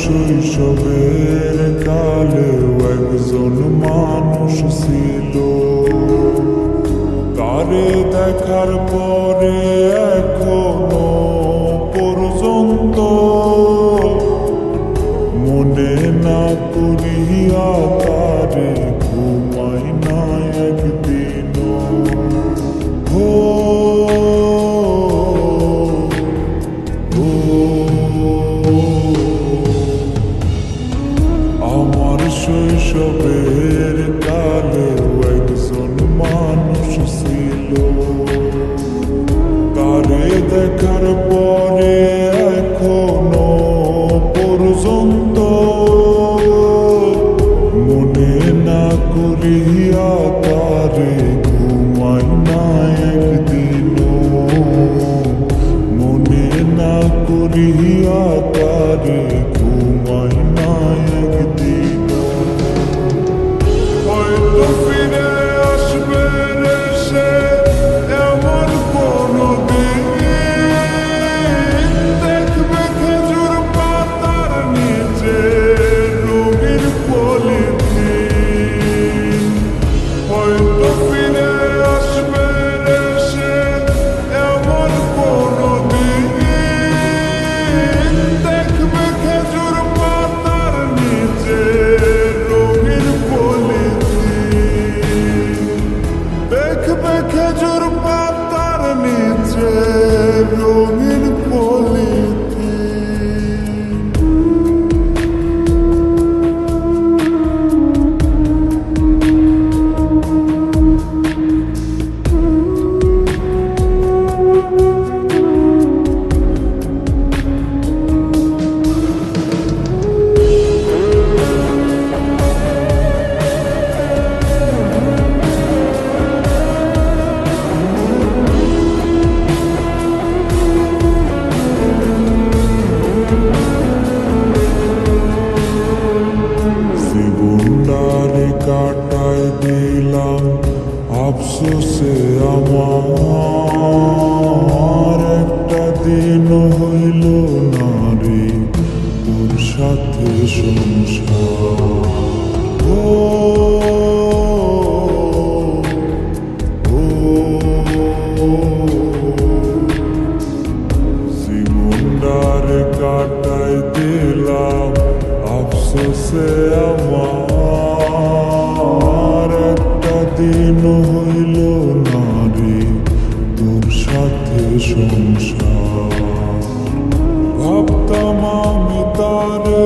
শৈশবের কালেও একজন মানুষ ছিল, তারে দেখার পরে এখনো পর্যন্ত মনে না করিয়া তারে ঘুমাই না একদিনও। আমার শৈশবের কালেও একজন মানুষ ছিল, তারে দেখার পরে এখনো পর্যন্ত মনে না করিয়া তারে ঘুমাই না একদিনও, মনে না করিয়া তারে ঘুমাই না একদিনও। হয়তো ফিরে আসবে রে সে এমন কোনো দিন, দেখবে খেজুর পাতার নিচে রঙিন পলিথিন। হয়তো ফিরে আসবে রে সে এমন কোনো দিন, দেখবে খেজুর পাতার নিচে রঙিন পলিথিন, দেখবে খেজুর পাতার নিচে রঙিন পলিথিন। জীবনটারে কাটায় দিলাম আফসোসে আমার, একটা দিন হইল না রে তোর সাথে সংসার। জীবনটারে কাটায় দিলাম আফসোসে আমার, একটা দিন হইল না রে তোর সাথে সংসার। ভাবতাম আমি তারে